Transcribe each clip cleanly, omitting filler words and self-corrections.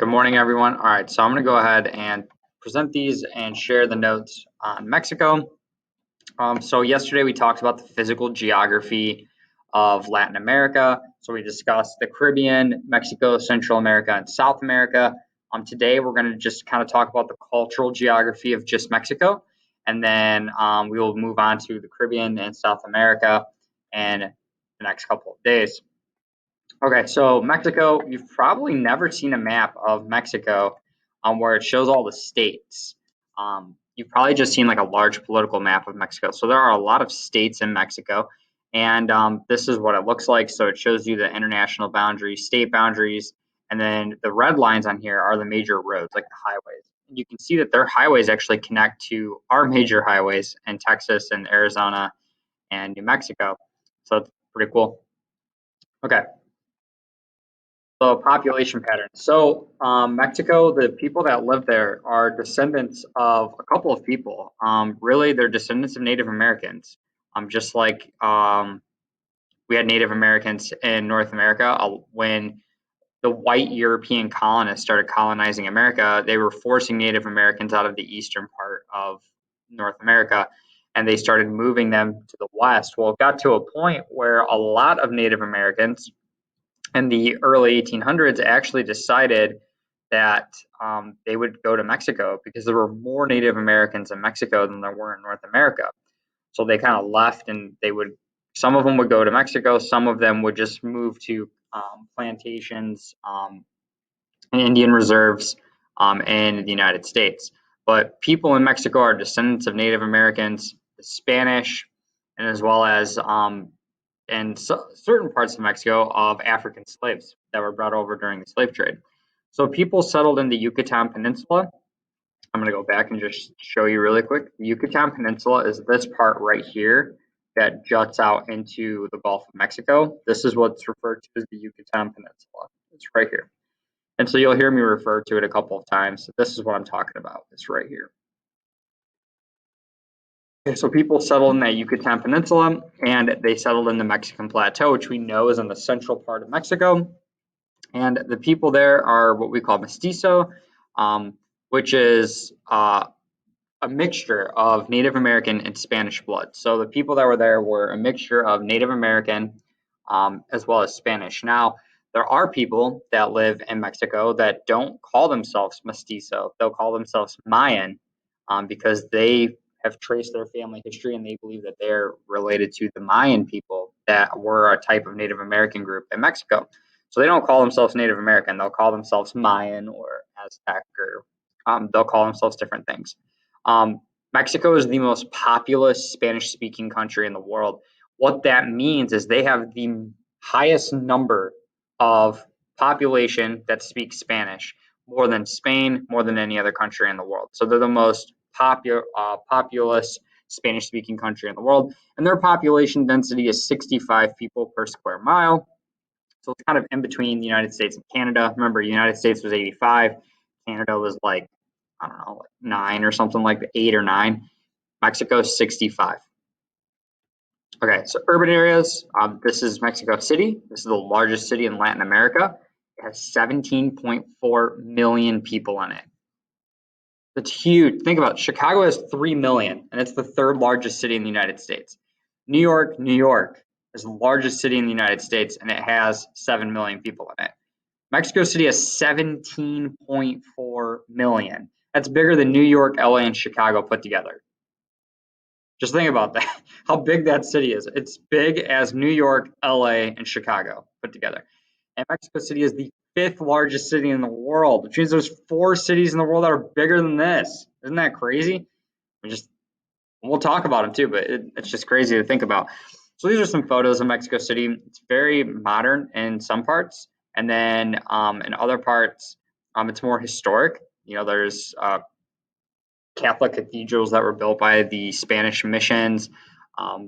Good morning, everyone. All right, so I'm going to go ahead and present these and share the notes on Mexico. So yesterday we talked about the physical geography of Latin America. So we discussed the Caribbean, Mexico, Central America, and South America. Today we're going to just kind of talk about the cultural geography of just Mexico, and then we will move on to the Caribbean and South America in the next couple of days. Okay, so Mexico, you've probably never seen a map of Mexico where it shows all the states. You've probably just seen like a large political map of Mexico. So there are a lot of states in Mexico, and this is what it looks like. So it shows you the international boundaries, state boundaries, and then the red lines on here are the major roads, like the highways. And you can see that their highways actually connect to our major highways in Texas and Arizona and New Mexico. So it's pretty cool. Okay. So population patterns. So Mexico, the people that live there are descendants of a couple of people. Really, they're descendants of Native Americans. Just like we had Native Americans in North America when the white European colonists started colonizing America, they were forcing Native Americans out of the eastern part of North America, and they started moving them to the west. Well, it got to a point where a lot of Native Americans in the early 1800s actually decided that they would go to Mexico because there were more Native Americans in Mexico than there were in North America. So they kind of left, and some of them would go to Mexico, some of them would just move to plantations and Indian reserves in the United States. But people in Mexico are descendants of Native Americans, the Spanish, and as well as and certain parts of Mexico of African slaves that were brought over during the slave trade. So people settled in the Yucatan Peninsula. I'm going to go back and just show you really quick. The Yucatan Peninsula is this part right here that juts out into the Gulf of Mexico. This is what's referred to as the Yucatan Peninsula. It's right here. And so you'll hear me refer to it a couple of times. This is what I'm talking about. It's right here. So people settled in that Yucatan Peninsula, and they settled in the Mexican Plateau, which we know is in the central part of Mexico. And the people there are what we call mestizo, which is a mixture of Native American and Spanish blood. So the people that were there were a mixture of Native American as well as Spanish. Now, there are people that live in Mexico that don't call themselves mestizo. They'll call themselves Mayan because they have traced their family history, and they believe that they're related to the Mayan people that were a type of Native American group in Mexico. So they don't call themselves Native American. They'll call themselves Mayan or Aztec, or they'll call themselves different things. Mexico is the most populous Spanish-speaking country in the world. What that means is they have the highest number of population that speaks Spanish, more than Spain, more than any other country in the world. So they're the most populous Spanish-speaking country in the world, and their population density is 65 people per square mile. So it's kind of in between the United States and Canada. Remember, the United States was 85, Canada was like, I don't know, like 9 or something, like 8 or 9. Mexico is 65. Okay, so urban areas. This is Mexico City. This is the largest city in Latin America. It has 17.4 million people in it. That's huge. Think about it. Chicago has 3 million, and it's the third largest city in the United States. New York is the largest city in the United States, and it has 7 million people in it. Mexico City has 17.4 million. That's bigger than New York, LA, and Chicago put together. Just think about that, how big that city is. It's big as New York, LA, and Chicago put together. And Mexico City is the fifth largest city in the world, which means there's 4 cities in the world that are bigger than this. Isn't that crazy? We'll talk about them too, but it's just crazy to think about. So these are some photos of Mexico City. It's very modern in some parts, and then in other parts, it's more historic. You know, there's Catholic cathedrals that were built by the Spanish missions.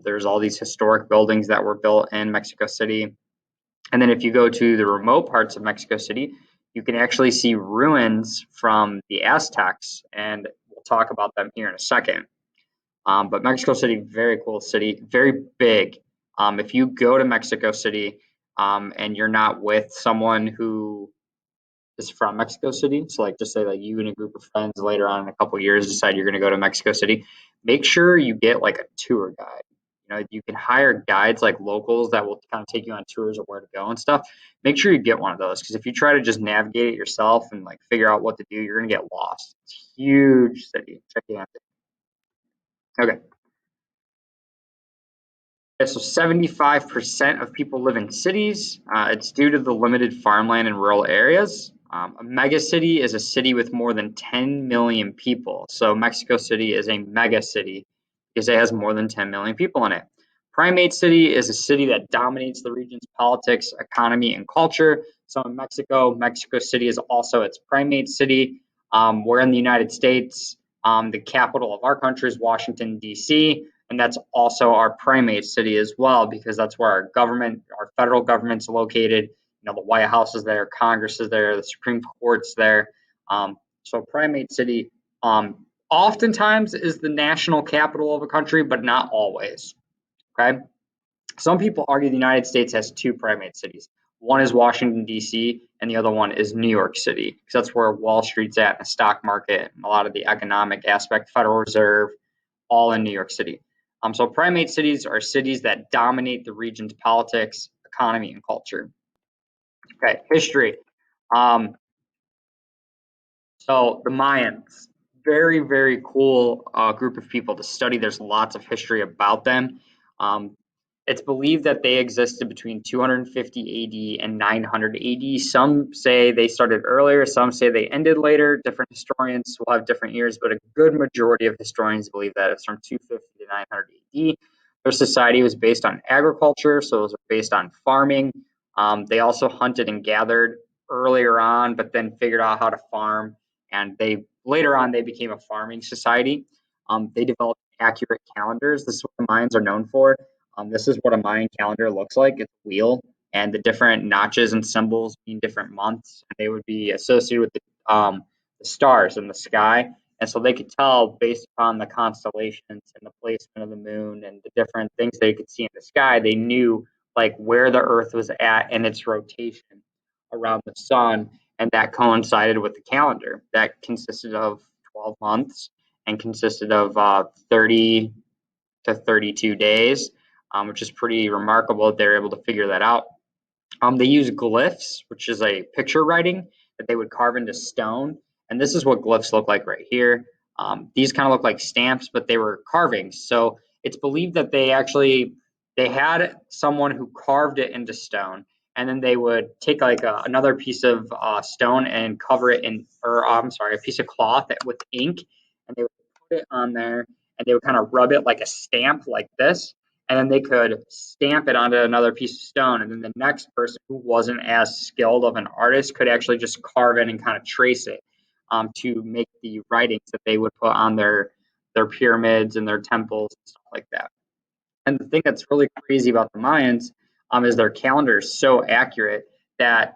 There's all these historic buildings that were built in Mexico City. And then if you go to the remote parts of Mexico City, you can actually see ruins from the Aztecs, and we'll talk about them here in a second. But Mexico City, very cool city, very big. If you go to Mexico City and you're not with someone who is from Mexico City. So like just say like you and a group of friends later on in a couple of years decide you're going to go to Mexico City, make sure you get like a tour guide. You can hire guides like locals that will kind of take you on tours of where to go and stuff. Make sure you get one of those because if you try to just navigate it yourself and like figure out what to do, you're going to get lost. It's a huge city. Check it out. Okay. Yeah, so 75% of people live in cities. It's due to the limited farmland in rural areas. A megacity is a city with more than 10 million people. So Mexico City is a mega city because it has more than 10 million people in it. Primate city is a city that dominates the region's politics, economy, and culture. So in Mexico, Mexico City is also its primate city. We're in the United States. The capital of our country is Washington, D.C., and that's also our primate city as well because that's where our government, our federal government's located. The White House is there, Congress is there, the Supreme Court's there. So primate city oftentimes is the national capital of a country, but not always. Okay. Some people argue the United States has two primate cities. One is Washington, D.C., and the other one is New York City, because that's where Wall Street's at, the stock market, and a lot of the economic aspect, Federal Reserve, all in New York City. So primate cities are cities that dominate the region's politics, economy, and culture. Okay, history. Um, so the Mayans, very, very cool group of people to study. There's lots of history about them. Um, it's believed that they existed between 250 AD and 900 AD. Some say they started earlier, some say they ended later. Different historians will have different years, but a good majority of historians believe that it's from 250 to 900 AD. Their society was based on agriculture, so it was based on farming. They also hunted and gathered earlier on, but then figured out how to farm. And they later on they became a farming society. They developed accurate calendars. This is what the Mayans are known for. This is what a Mayan calendar looks like. It's a wheel, and the different notches and symbols mean different months. And they would be associated with the stars in the sky. And so they could tell based upon the constellations and the placement of the moon and the different things they could see in the sky, they knew like where the Earth was at in its rotation around the sun. And that coincided with the calendar that consisted of 12 months and consisted of 30 to 32 days, which is pretty remarkable that they're able to figure that out. They use glyphs, which is a picture writing that they would carve into stone. And this is what glyphs look like right here. These kind of look like stamps, but they were carvings. So it's believed that they had someone who carved it into stone, and then they would take like another piece of stone and cover it in, or I'm sorry, a piece of cloth with ink, and they would put it on there, and they would kind of rub it like a stamp, like this, and then they could stamp it onto another piece of stone, and then the next person who wasn't as skilled of an artist could actually just carve it and kind of trace it to make the writings that they would put on their pyramids and their temples and stuff like that. And the thing that's really crazy about the Mayans is their calendar is so accurate that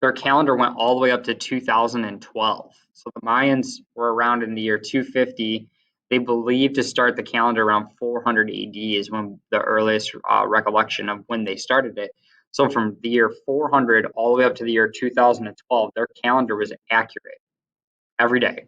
their calendar went all the way up to 2012. So the Mayans were around in the year 250. They believe to start the calendar around 400 AD is when the earliest recollection of when they started it. So from the year 400 all the way up to the year 2012, their calendar was accurate every day.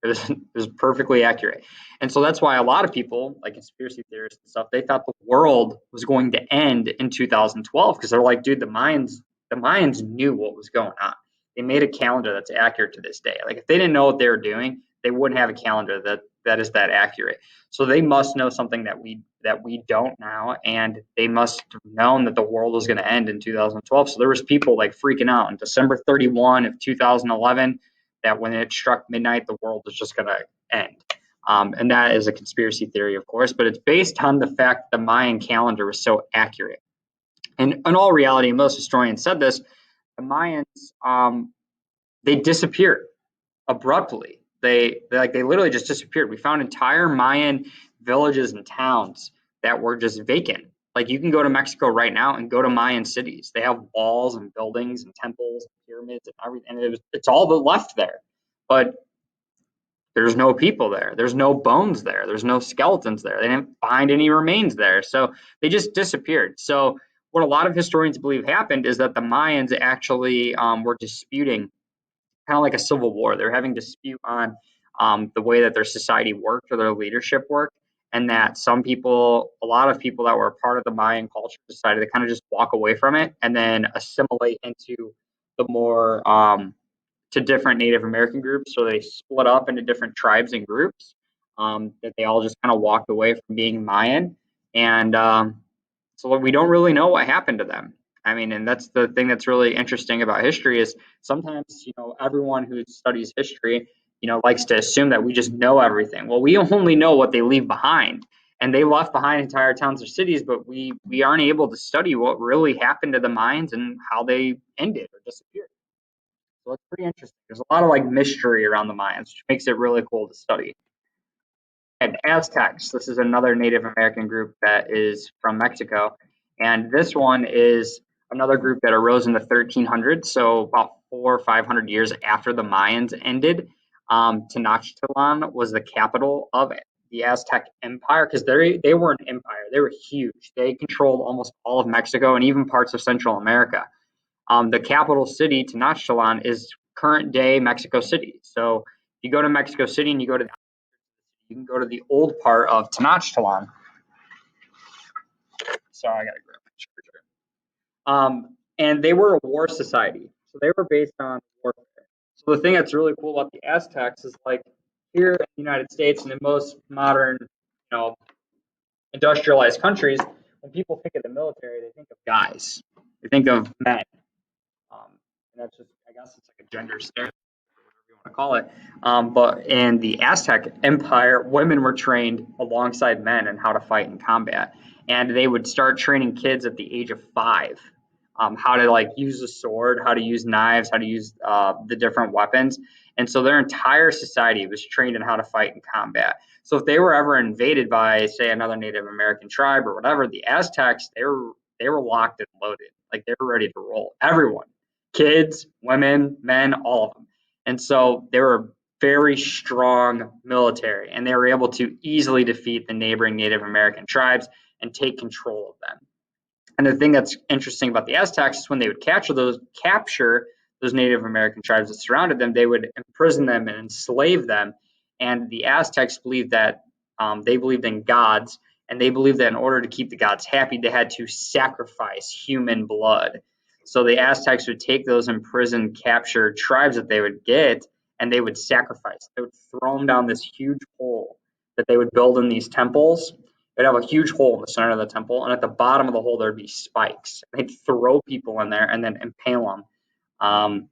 It was perfectly accurate. And so that's why a lot of people, like conspiracy theorists and stuff, they thought the world was going to end in 2012 because they're like, dude, the Mayans knew what was going on. They made a calendar that's accurate to this day. Like if they didn't know what they were doing, they wouldn't have a calendar that is that accurate. So they must know something that we don't now, and they must have known that the world was going to end in 2012. So there was people like freaking out on December 31 of 2011 that when it struck midnight, the world was just going to end. And that is a conspiracy theory, of course, but it's based on the fact that the Mayan calendar was so accurate. And in all reality, most historians said this, the Mayans, they disappeared abruptly. They literally just disappeared. We found entire Mayan villages and towns that were just vacant. Like you can go to Mexico right now and go to Mayan cities. They have walls and buildings and temples and pyramids and everything. And it's all that left there. But there's no people there. There's no bones there. There's no skeletons there. They didn't find any remains there. So they just disappeared. So what a lot of historians believe happened is that the Mayans actually were disputing kind of like a civil war. They're having dispute on the way that their society worked or their leadership worked, and that a lot of people that were a part of the Mayan culture decided to kind of just walk away from it and then assimilate into the more to different Native American groups. So they split up into different tribes and groups that they all just kind of walked away from being Mayan. And so we don't really know what happened to them. I mean, and that's the thing that's really interesting about history is sometimes, everyone who studies history, likes to assume that we just know everything. Well, we only know what they leave behind. And they left behind entire towns or cities, but we aren't able to study what really happened to the Mayans and how they ended or disappeared. So it's pretty interesting. There's a lot of like mystery around the Mayans, which makes it really cool to study. And Aztecs, this is another Native American group that is from Mexico. And this one is another group that arose in the 1300s, so about 400 or 500 years after the Mayans ended. Tenochtitlan was the capital of the Aztec Empire because they were an empire. They were huge. They controlled almost all of Mexico and even parts of Central America. The capital city, Tenochtitlan, is current day Mexico City. So you go to Mexico City and you can go to the old part of Tenochtitlan. Sorry, I gotta grab my charger. And they were a war society, so they were based on warfare. So the thing that's really cool about the Aztecs is like here in the United States and in most modern, industrialized countries, when people think of the military, they think of guys, they think of men. And that's just, I guess, it's like a gender stereotype, whatever you want to call it. But in the Aztec Empire, women were trained alongside men in how to fight in combat, and they would start training kids at the age of 5, how to like use a sword, how to use knives, how to use the different weapons, and so their entire society was trained in how to fight in combat. So if they were ever invaded by, say, another Native American tribe or whatever, the Aztecs they were locked and loaded, like they were ready to roll. Everyone, kids, women, men, all of them. And so they were a very strong military, and they were able to easily defeat the neighboring Native American tribes and take control of them. And the thing that's interesting about the Aztecs is when they would capture those Native American tribes that surrounded them, they would imprison them and enslave them. And the Aztecs believed that they believed in gods, and they believed that in order to keep the gods happy, they had to sacrifice human blood. So the Aztecs would take those imprisoned, captured tribes that they would get, and they would sacrifice. They would throw them down this huge hole that they would build in these temples. They'd have a huge hole in the center of the temple, and at the bottom of the hole there'd be spikes. They'd throw people in there and then impale them,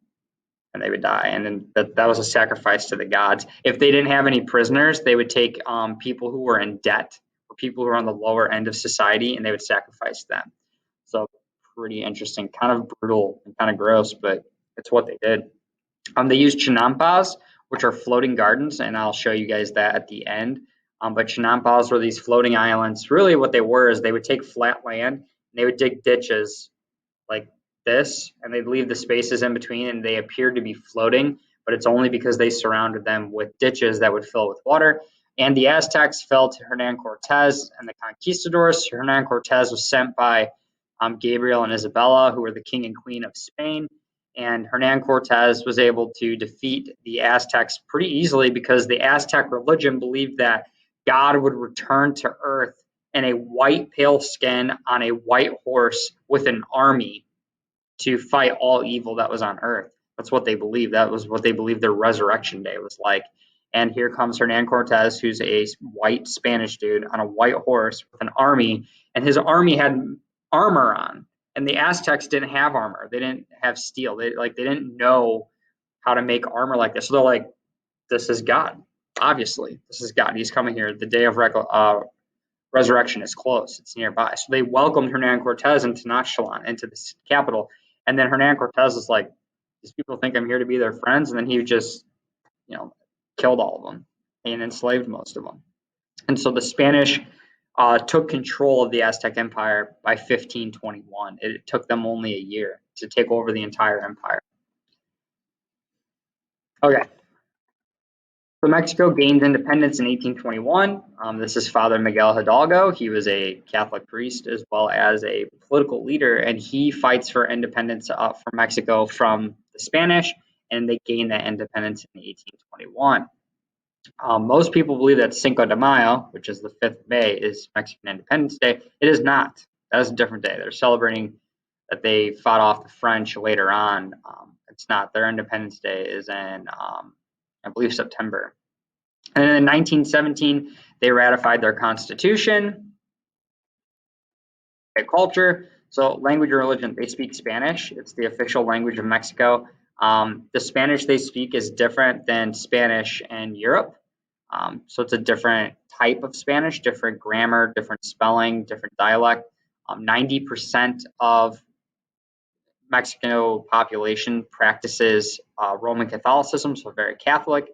and they would die. And then that was a sacrifice to the gods. If they didn't have any prisoners, they would take people who were in debt or people who were on the lower end of society, and they would sacrifice them. So pretty interesting, kind of brutal and kind of gross, but it's what they did. They used chinampas, which are floating gardens, and I'll show you guys that at the end. But chinampas were these floating islands. Really what they were is they would take flat land and they would dig ditches like this, and they'd leave the spaces in between, and they appeared to be floating, but it's only because they surrounded them with ditches that would fill with water. And the Aztecs fell to Hernan Cortez and the conquistadors. Hernan Cortez was sent by Gabriel and Isabella, who were the king and queen of Spain. And Hernan Cortez was able to defeat the Aztecs pretty easily because the Aztec religion believed that God would return to earth in a white pale skin on a white horse with an army to fight all evil that was on earth. That's what they believed. That was what they believed their resurrection day was like. And here comes Hernan Cortez, who's a white Spanish dude on a white horse with an army, and his army had armor on. And the Aztecs didn't have armor. They didn't have steel. They didn't know how to make armor like this. So they're like, this is God. Obviously, this is God. He's coming here. The day of resurrection is close. It's nearby. So they welcomed Hernan Cortez and Tenochtitlan into this capital. And then Hernan Cortez is like, these people think I'm here to be their friends. And then he just, killed all of them and enslaved most of them. And so the Spanish took control of the Aztec Empire by 1521. It took them only a year to take over the entire empire. Okay. So Mexico gained independence in 1821. This is Father Miguel Hidalgo. He was a Catholic priest as well as a political leader, and he fights for independence for Mexico from the Spanish. and they gained that independence in 1821. Most people believe that Cinco de Mayo, which is the 5th of May, is Mexican Independence Day. It is not. That is a different day. They're celebrating that they fought off the French later on. It's not. Their Independence Day is in, I believe, September. And then in 1917, they ratified their constitution. Okay, culture. So language and religion, they speak Spanish. It's the official language of Mexico. The Spanish they speak is different than Spanish in Europe. So it's a different type of Spanish, different grammar, different spelling, different dialect. 90% of Mexico population practices Roman Catholicism, so very Catholic.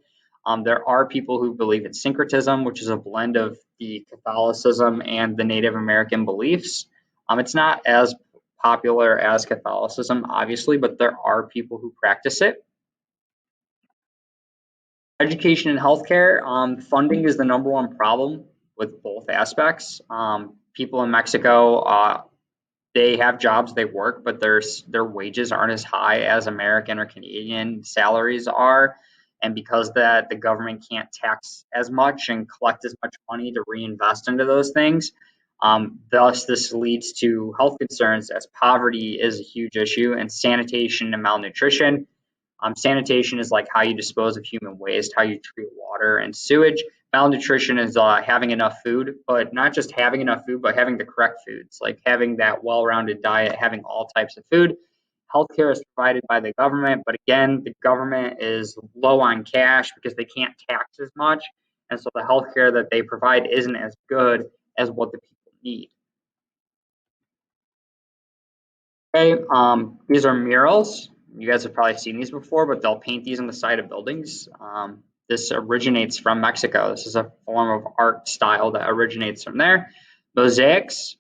There are people who believe in syncretism, which is a blend of the Catholicism and the Native American beliefs. It's not as popular as Catholicism, obviously, but there are people who practice it. Education and healthcare, funding is the number one problem with both aspects. People in Mexico, they have jobs, they work, but their wages aren't as high as American or Canadian salaries are. And because that the government can't tax as much and collect as much money to reinvest into those things, thus this leads to health concerns as poverty is a huge issue and sanitation and malnutrition. Sanitation is like how you dispose of human waste, how you treat water and sewage. Malnutrition is having enough food, but not just having enough food, but having the correct foods, like having that well-rounded diet, having all types of food. Healthcare is provided by the government, but again, the government is low on cash because they can't tax as much, and so the healthcare that they provide isn't as good as what the people need. Okay, these are murals. You guys have probably seen these before, but they'll paint these on the side of buildings. This originates from Mexico. This is a form of art style that originates from there. Mosaics,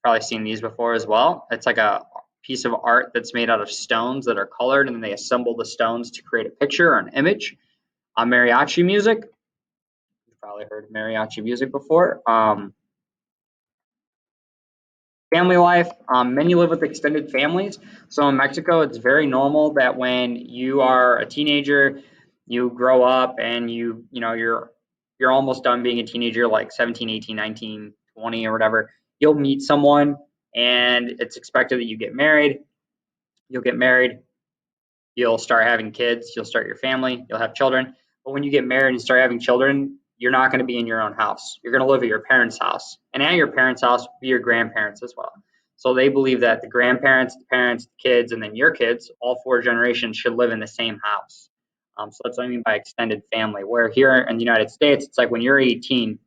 probably seen these before as well. It's like a piece of art that's made out of stones that are colored, and then they assemble the stones to create a picture or an image. Mariachi music, you've probably heard of mariachi music before. Family life, many live with extended families. So in Mexico, it's very normal that when you are a teenager, you grow up and you're almost done being a teenager, like 17, 18, 19, 20 or whatever. You'll meet someone and it's expected that you get married. You'll get married, you'll start having kids, you'll start your family, you'll have children. But when you get married and start having children, you're not going to be in your own house. You're going to live at your parents' house. And at your parents' house, be your grandparents as well. So they believe that the grandparents, the parents, the kids, and then your kids, all four generations should live in the same house. So that's what I mean by extended family. Where here in the United States, it's like when you're 18,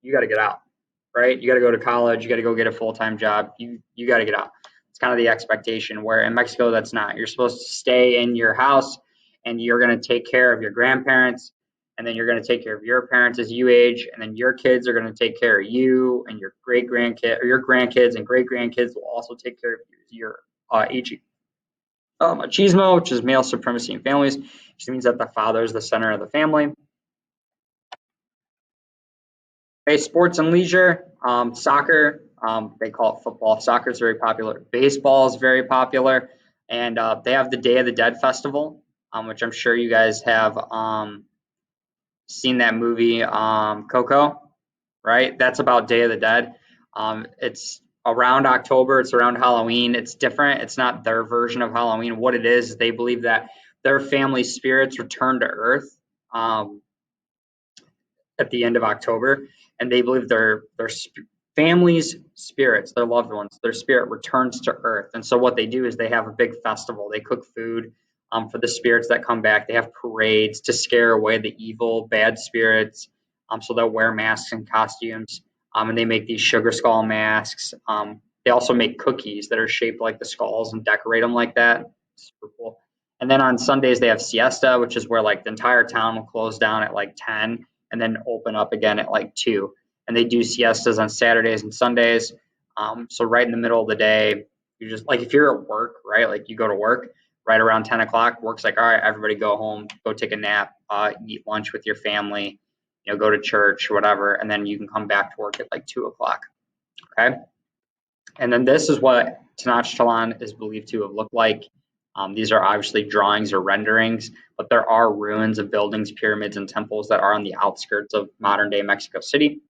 you got to get out, right? You got to go to college, you got to go get a full-time job. You got to get out. It's kind of the expectation, where in Mexico, that's not. You're supposed to stay in your house and you're going to take care of your grandparents, and then you're going to take care of your parents as you age, and then your kids are going to take care of you, and your great grandkid or your grandkids and great grandkids will also take care of you as you're aging. Machismo, which is male supremacy in families, which means that the father is the center of the family. Okay, sports and leisure, soccer, they call it football. Soccer is very popular. Baseball is very popular, and they have the Day of the Dead festival, which I'm sure you guys have seen that movie, Coco, right? That's about Day of the Dead. It's around October. It's around Halloween. It's different. It's not their version of Halloween. What it is, they believe that their family spirits return to Earth at the end of October, and they believe their family's spirits, their loved ones, their spirit returns to Earth. And so what they do is they have a big festival. They cook food for the spirits that come back. They have parades to scare away the evil, bad spirits. So they'll wear masks and costumes, and they make these sugar skull masks. They also make cookies that are shaped like the skulls and decorate them like that. It's super cool. And then on Sundays they have siesta, which is where like the entire town will close down at like 10 and then open up again at like 2. And they do siestas on Saturdays and Sundays. So right in the middle of the day, you just like if you're at work, right? Like you go to work right around 10 o'clock, work's like, all right, everybody go home, go take a nap, eat lunch with your family, go to church, whatever, and then you can come back to work at like 2 o'clock. Okay. And then this is what Tenochtitlan is believed to have looked like. These are obviously drawings or renderings, but there are ruins of buildings, pyramids, and temples that are on the outskirts of modern day Mexico City.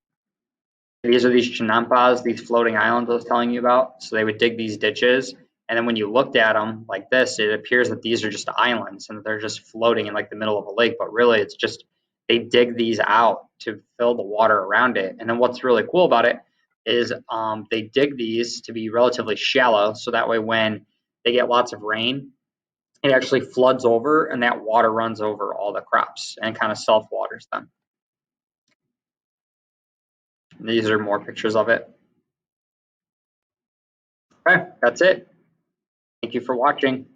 These are these chinampas, these floating islands I was telling you about. So they would dig these ditches, and then when you looked at them like this, it appears that these are just islands and they're just floating in like the middle of a lake. But really, it's just they dig these out to fill the water around it. And then what's really cool about it is they dig these to be relatively shallow, so that way when they get lots of rain, it actually floods over, and that water runs over all the crops and kind of self waters them. These are more pictures of it. Okay, that's it. Thank you for watching.